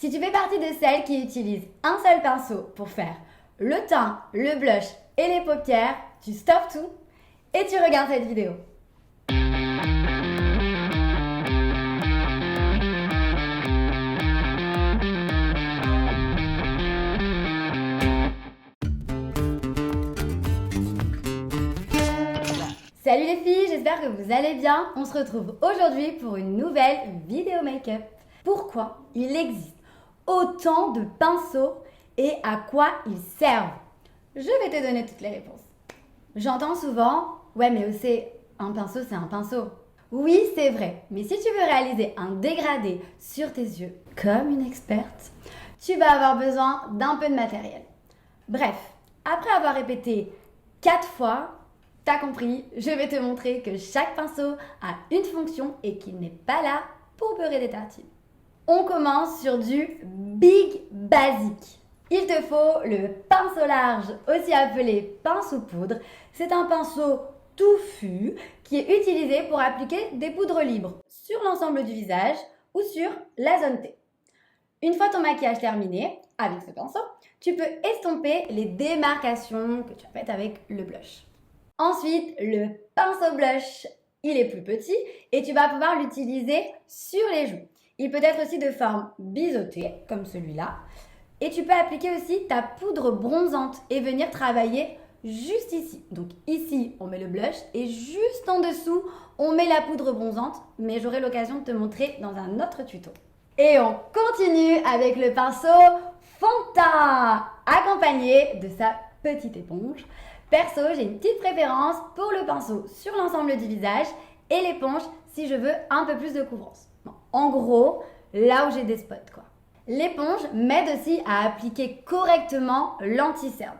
Si tu fais partie de celles qui utilisent un seul pinceau pour faire le teint, le blush et les paupières, tu stoppes tout et tu regardes cette vidéo. Salut les filles, j'espère que vous allez bien. On se retrouve aujourd'hui pour une nouvelle vidéo make-up. Pourquoi il existe autant de pinceaux et à quoi ils servent? Je vais te donner toutes les réponses. J'entends souvent, ouais mais c'est un pinceau, c'est un pinceau. Oui, c'est vrai, mais si tu veux réaliser un dégradé sur tes yeux comme une experte, tu vas avoir besoin d'un peu de matériel. Bref, après avoir répété 4 fois, t'as compris, je vais te montrer que chaque pinceau a une fonction et qu'il n'est pas là pour beurrer des tartines. On commence sur du big basique. Il te faut le pinceau large, aussi appelé pinceau poudre. C'est un pinceau touffu qui est utilisé pour appliquer des poudres libres sur l'ensemble du visage ou sur la zone T. Une fois ton maquillage terminé, avec ce pinceau, tu peux estomper les démarcations que tu as faites avec le blush. Ensuite, le pinceau blush, il est plus petit et tu vas pouvoir l'utiliser sur les joues. Il peut être aussi de forme biseautée, comme celui-là. Et tu peux appliquer aussi ta poudre bronzante et venir travailler juste ici. Donc ici, on met le blush et juste en dessous, on met la poudre bronzante. Mais j'aurai l'occasion de te montrer dans un autre tuto. Et on continue avec le pinceau fond de teint, accompagné de sa petite éponge. Perso, j'ai une petite préférence pour le pinceau sur l'ensemble du visage et l'éponge si je veux un peu plus de couvrance. Bon, en gros, là où j'ai des spots quoi. L'éponge m'aide aussi à appliquer correctement l'anti-cerne.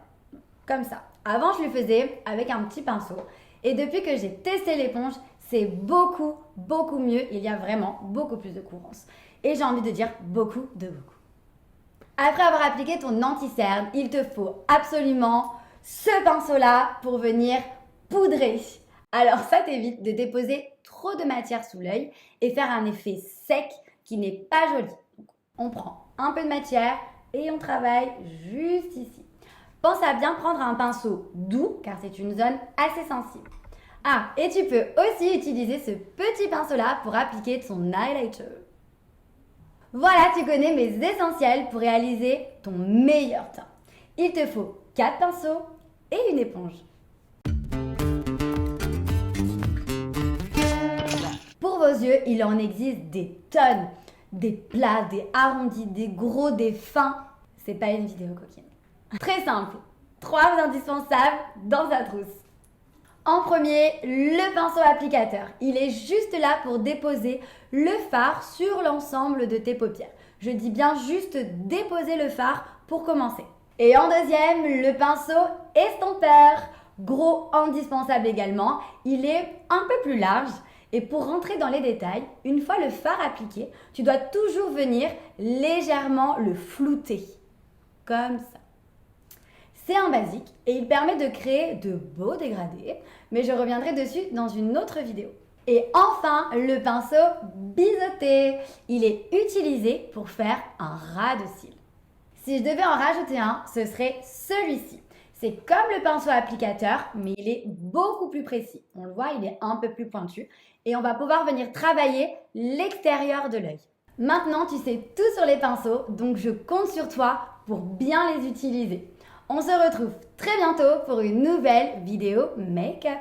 Comme ça. Avant, je le faisais avec un petit pinceau. Et depuis que j'ai testé l'éponge, c'est beaucoup mieux. Il y a vraiment beaucoup plus de couvrance. Et j'ai envie de dire beaucoup. Après avoir appliqué ton anti-cerne, il te faut absolument ce pinceau-là pour venir poudrer. Alors ça t'évite de déposer trop de matière sous l'œil et faire un effet sec qui n'est pas joli. Donc, on prend un peu de matière et on travaille juste ici. Pense à bien prendre un pinceau doux car c'est une zone assez sensible. Ah, et tu peux aussi utiliser ce petit pinceau-là pour appliquer ton highlighter. Voilà, tu connais mes essentiels pour réaliser ton meilleur teint. Il te faut 4 pinceaux et une éponge. Pour vos yeux, il en existe des tonnes. Des plats, des arrondis, des gros, des fins. C'est pas une vidéo coquine. Très simple. 3 indispensables dans sa trousse. En premier, le pinceau applicateur. Il est juste là pour déposer le fard sur l'ensemble de tes paupières. Je dis bien juste déposer le fard pour commencer. Et en deuxième, le pinceau estompeur. Gros indispensable également. Il est un peu plus large. Et pour rentrer dans les détails, une fois le fard appliqué, tu dois toujours venir légèrement le flouter. Comme ça. C'est un basique et il permet de créer de beaux dégradés, mais je reviendrai dessus dans une autre vidéo. Et enfin, le pinceau biseauté. Il est utilisé pour faire un ras de cils. Si je devais en rajouter un, ce serait celui-ci. C'est comme le pinceau applicateur, mais il est beaucoup plus précis. On le voit, il est un peu plus pointu. Et on va pouvoir venir travailler l'extérieur de l'œil. Maintenant, tu sais tout sur les pinceaux, donc je compte sur toi pour bien les utiliser. On se retrouve très bientôt pour une nouvelle vidéo make-up.